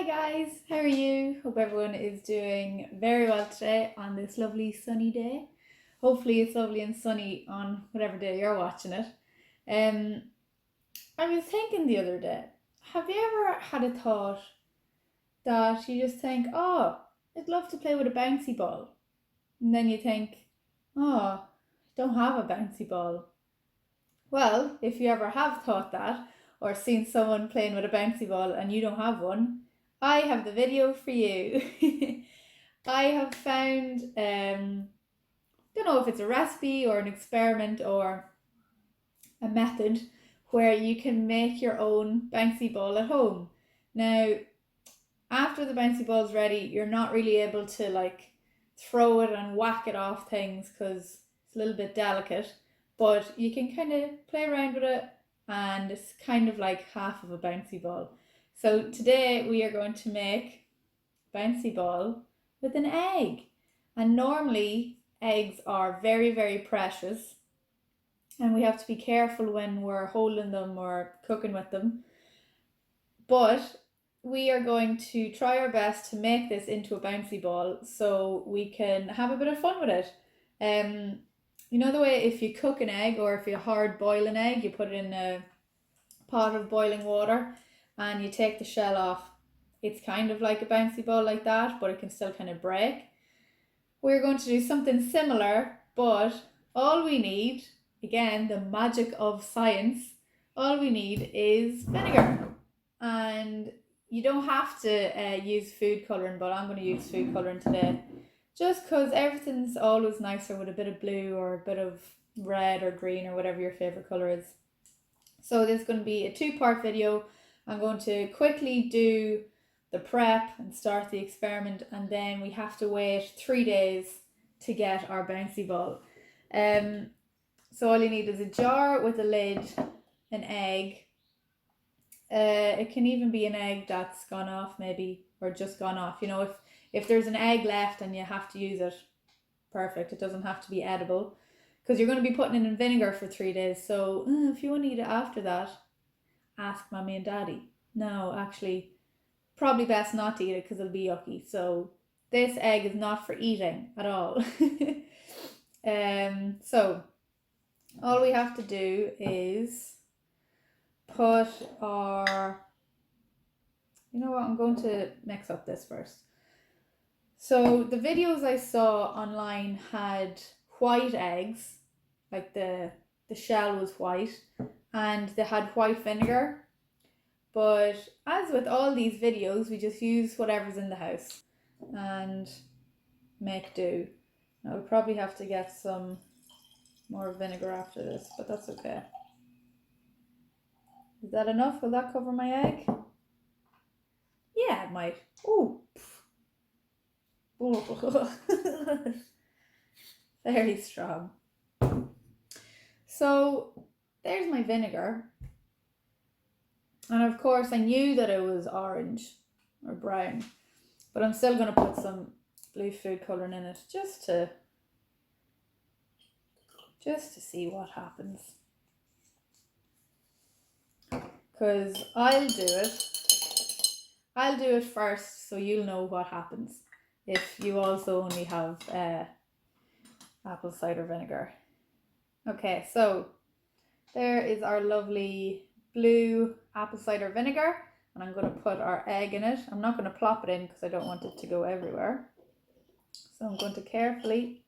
Hi guys, how are you? Hope everyone is doing very well today on this lovely sunny day. Hopefully it's lovely and sunny on whatever day you're watching it. Um, I was thinking the other day, have you ever had a thought that you just think, oh, I'd love to play with a bouncy ball. And then you think, oh, I don't have a bouncy ball. Well, if you ever have thought that or seen someone playing with a bouncy ball and you don't have one, I have the video for you. I have found, don't know if it's a recipe or an experiment or a method where you can make your own bouncy ball at home. Now, after the bouncy ball is ready, you're not really able to like throw it and whack it off things because it's a little bit delicate, but you can kind of play around with it and it's kind of like half of a bouncy ball. So today we are going to make bouncy ball with an egg. And normally eggs are very, very precious and we have to be careful when we're holding them or cooking with them. But we are going to try our best to make this into a bouncy ball so we can have a bit of fun with it. You know the way if you cook an egg or if you hard boil an egg, you put it in a pot of boiling water and you take the shell off. It's kind of like a bouncy ball like that, but it can still kind of break. We're going to do something similar, but all we need, again, the magic of science, all we need is vinegar. And you don't have to use food colouring, but I'm going to use food colouring today. Just because everything's always nicer with a bit of blue or a bit of red or green or whatever your favourite colour is. So this is going to be a two-part video. I'm going to quickly do the prep and start the experiment, and then we have to wait 3 days to get our bouncy ball. So all you need is a jar with a lid, an egg. It can even be an egg that's gone off maybe, or just gone off. You know, if there's an egg left and you have to use it, perfect. It doesn't have to be edible because you're going to be putting it in vinegar for 3 days. So if you want to eat it after that, ask mommy and daddy. No, actually, probably best not to eat it because it'll be yucky. So this egg is not for eating at all. So all we have to do is put our, you know what, I'm going to mix up this first. So the videos I saw online had white eggs, like the shell was white, and they had white vinegar. But as with all these videos, we just use whatever's in the house and make do. I'll probably have to get some more vinegar after this, but that's okay. Is that enough? Will that cover my egg? Yeah, it might. Ooh. Very strong. So there's my vinegar. And of course I knew that it was orange or brown, but I'm still going to put some blue food colouring in it just to see what happens. Because I'll do it first so you'll know what happens if you also only have apple cider vinegar. Okay, so there is our lovely blue apple cider vinegar, and I'm going to put our egg in it. I'm not going to plop it in because I don't want it to go everywhere. So I'm going to carefully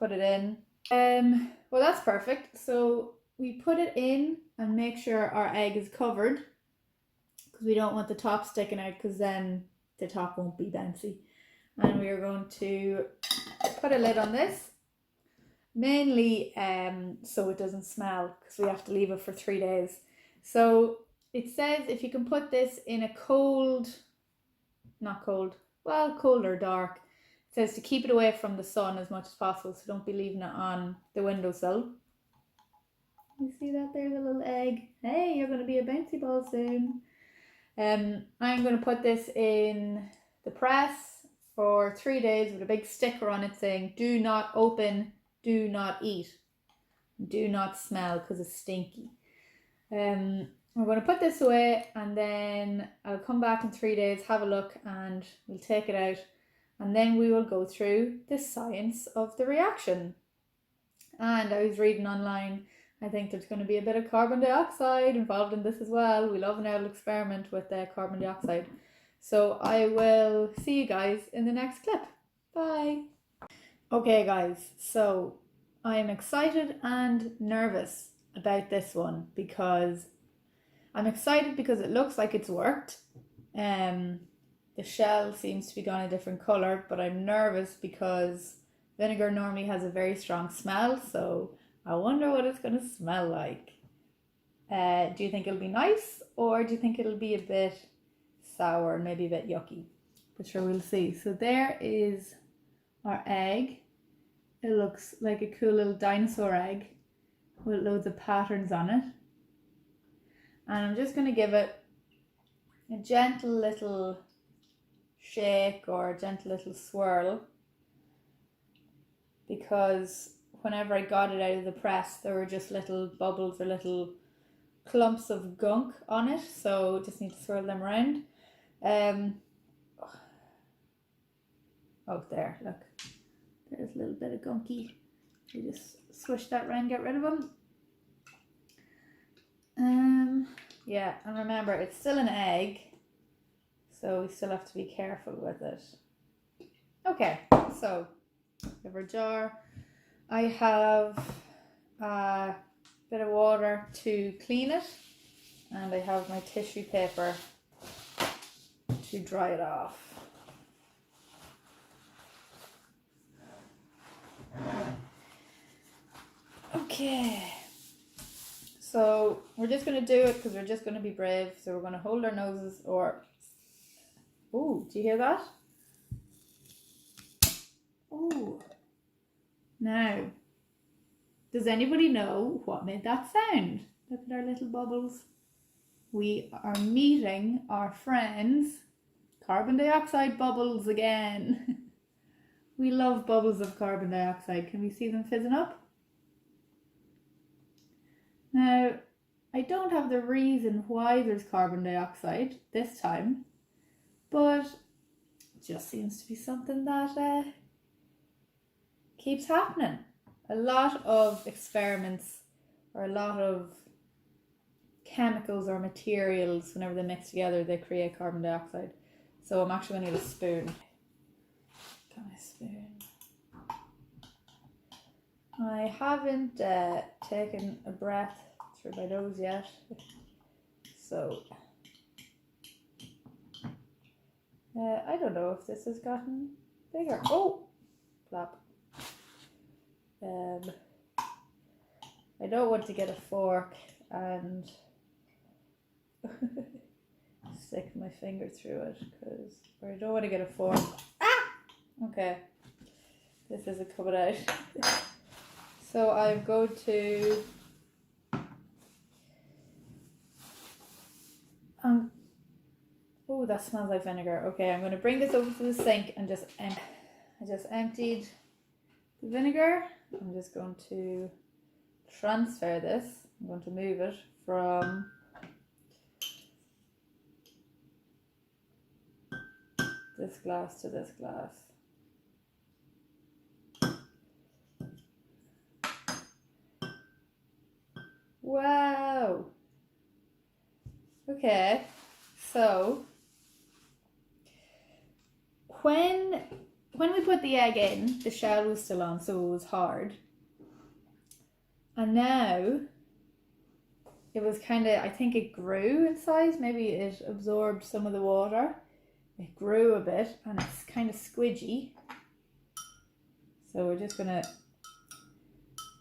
put it in. Well, that's perfect. So we put it in and make sure our egg is covered because we don't want the top sticking out because then the top won't be bouncy. And we are going to put a lid on this, mainly so it doesn't smell because we have to leave it for 3 days. So it says if you can put this in a cold or dark. It says to keep it away from the sun as much as possible, so don't be leaving it on the windowsill. You see that there, the little egg? Hey, you're going to be a bouncy ball soon. I'm going to put this in the press for 3 days with a big sticker on it saying do not open, do not eat, do not smell because it's stinky. we're going to put this away, and then I'll come back in 3 days, have a look, and we'll take it out, and then we will go through the science of the reaction. And I was reading online, I think there's going to be a bit of carbon dioxide involved in this as well. We love an old experiment with carbon dioxide. So I will see you guys in the next clip. Bye. Okay guys, so I'm excited and nervous about this one, because I'm excited because it looks like it's worked. The shell seems to be gone a different colour, but I'm nervous because vinegar normally has a very strong smell, so I wonder what it's going to smell like. Do you think it'll be nice, or do you think it'll be a bit sour, maybe a bit yucky? But sure, we'll see. So there is our egg. It looks like a cool little dinosaur egg with loads of patterns on it. And I'm just going to give it a gentle little shake or a gentle little swirl, because whenever I got it out of the press there were just little bubbles or little clumps of gunk on it, so just need to swirl them around. Oh, there, look, there's a little bit of gunky. You just swish that around, get rid of them. Yeah, and remember, it's still an egg, so we still have to be careful with it. Okay, so we have our jar. I have a bit of water to clean it, and I have my tissue paper to dry it off. Okay, so we're just going to do it because we're just going to be brave. So we're going to hold our noses, or... Oh, do you hear that? Oh. Now, does anybody know what made that sound? Look at our little bubbles. We are meeting our friends, carbon dioxide bubbles again. We love bubbles of carbon dioxide. Can we see them fizzing up? Now, I don't have the reason why there's carbon dioxide this time, but it just seems to be something that keeps happening. A lot of experiments, or a lot of chemicals or materials, whenever they mix together, they create carbon dioxide. So I'm actually going to need a spoon. Got my spoon. I haven't taken a breath through my nose yet, so I don't know if this has gotten bigger. Oh, plop. I don't want to get a fork and stick my finger through it, or I don't want to get a fork. Ah! Okay, this isn't coming out. So I'm going to oh, that smells like vinegar. Okay, I'm going to bring this over to the sink and I just emptied the vinegar. I'm just going to transfer this. I'm going to move it from this glass to this glass. Wow. Okay, so when we put the egg in, the shell was still on, so it was hard. And now it was kind of, I think it grew in size. Maybe it absorbed some of the water. It grew a bit and it's kind of squidgy. So we're just gonna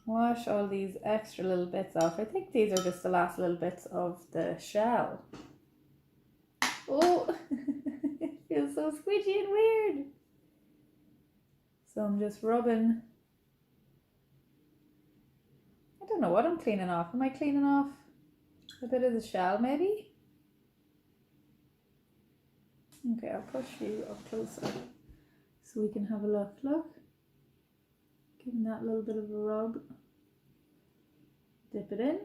wash all these extra little bits off. I think these are just the last little bits of the shell. Oh, it feels so squidgy and weird. So I'm just rubbing. I don't know what I'm cleaning off. Am I cleaning off a bit of the shell maybe? Okay, I'll push you up closer so we can have a look. Look. Giving that a little bit of a rub. Dip it in.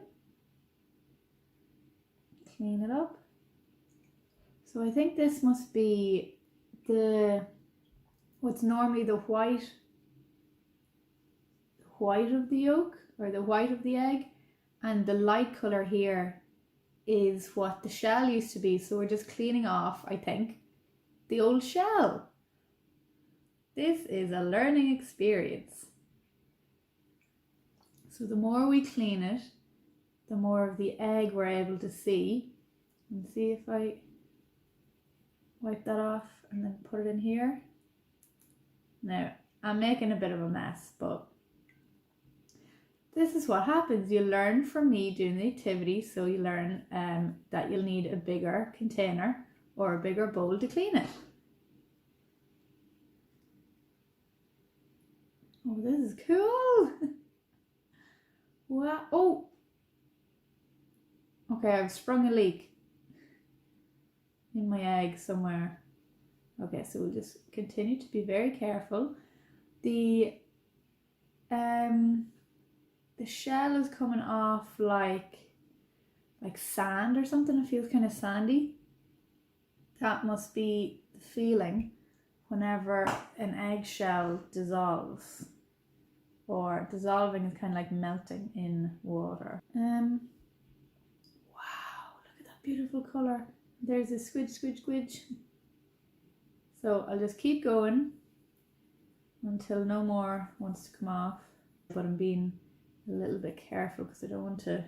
clean it up. So I think this must be what's normally the white of the yolk, or the white of the egg, and the light color here is what the shell used to be. So we're just cleaning off, I think, the old shell. This is a learning experience. So the more we clean it, the more of the egg we're able to see. And see if I wipe that off and then put it in here. Now, I'm making a bit of a mess, but this is what happens. You learn from me doing the activity, so you learn that you'll need a bigger container or a bigger bowl to clean it. Oh, this is cool. Wow. Oh, okay, I've sprung a leak in my egg somewhere. Okay, so we'll just continue to be very careful. The shell is coming off like sand or something. It feels kind of sandy. That must be the feeling whenever an eggshell dissolves. Or dissolving is kind of like melting in water. Wow, look at that beautiful colour. There's a squidge, squidge, squidge. So I'll just keep going until no more wants to come off. But I'm being a little bit careful because I don't want to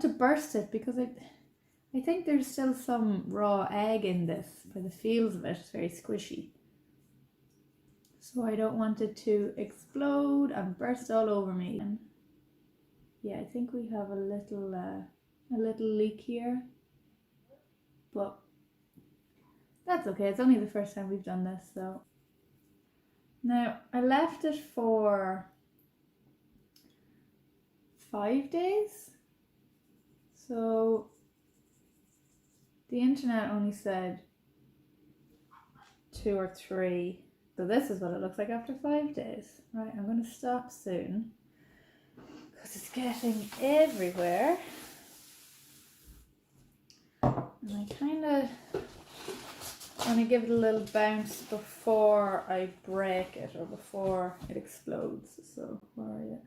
burst it, because I think there's still some raw egg in this. By the feels of it, it's very squishy. So I don't want it to explode and burst all over me. And yeah, I think we have a little leak here, but that's okay. It's only the first time we've done this. So now I left it for 5 days. So the internet only said 2 or 3. So this is what it looks like after 5 days. Right, I'm going to stop soon because it's getting everywhere. And I kind of want to give it a little bounce before I break it or before it explodes. So where are you?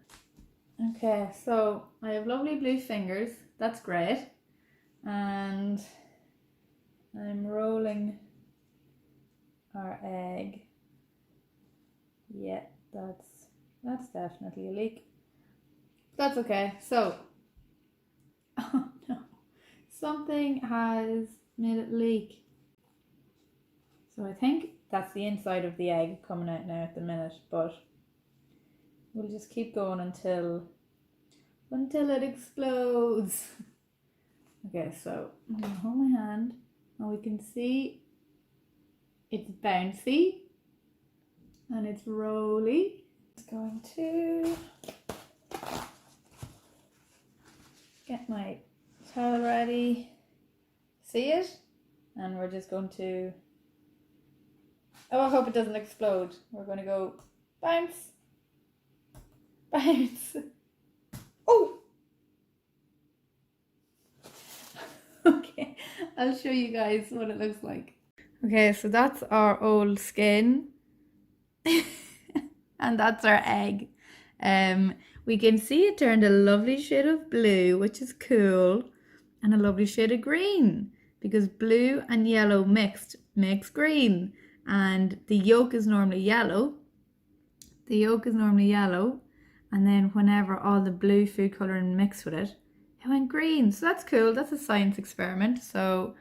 Okay, so I have lovely blue fingers. That's great. And I'm rolling our egg. Yeah, that's definitely a leak. That's okay. So, oh no, something has made it leak. So I think that's the inside of the egg coming out now at the minute, but we'll just keep going until it explodes. Okay, so I'm gonna hold my hand and we can see it's bouncy and it's rolly. It's going to get my towel ready. See it? And we're just going to, oh, I hope it doesn't explode. We're going to go bounce, bounce. Oh! Okay, I'll show you guys what it looks like. Okay, so that's our old skin. And that's our egg. We can see it turned a lovely shade of blue, which is cool, and a lovely shade of green, because blue and yellow mixed makes green, and the yolk is normally yellow. The yolk is normally yellow, and then whenever all the blue food coloring mixed with it, it went green. So that's cool. That's a science experiment. So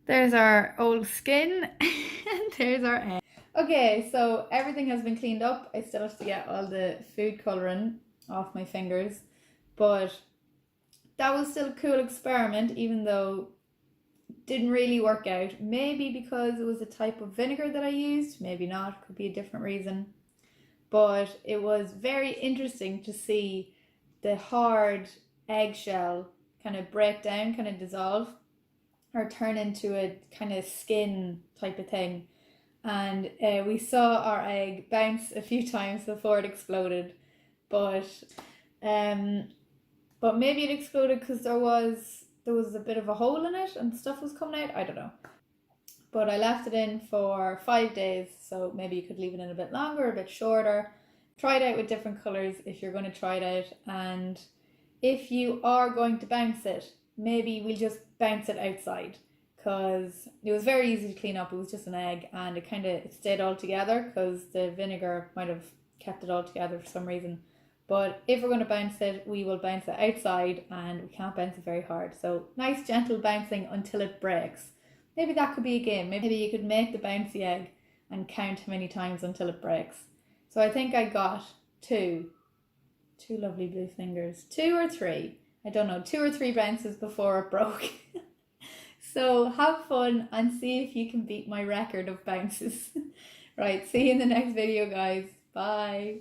there's our old skin and there's our egg. Okay, so everything has been cleaned up. I still have to get all the food colouring off my fingers, but that was still a cool experiment, even though it didn't really work out. Maybe because it was a type of vinegar that I used, maybe not, could be a different reason. But it was very interesting to see the hard eggshell kind of break down, kind of dissolve, or turn into a kind of skin type of thing. And we saw our egg bounce a few times before it exploded, but maybe it exploded because there was there was a bit of a hole in it and stuff was coming out. I don't know. But I left it in for 5 days, so maybe you could leave it in a bit longer, a bit shorter. Try it out with different colours if you're going to try it out. And if you are going to bounce it, maybe we'll just bounce it outside, because it was very easy to clean up. It was just an egg, and it stayed all together because the vinegar might have kept it all together for some reason. But if we're going to bounce it, we will bounce it outside, and we can't bounce it very hard. So nice gentle bouncing until it breaks. Maybe that could be a game. Maybe you could make the bouncy egg and count how many times until it breaks. So I think I got two lovely blue fingers, 2 or 3, I don't know, 2 or 3 bounces before it broke. So have fun and see if you can beat my record of bounces. Right, see you in the next video, guys. Bye.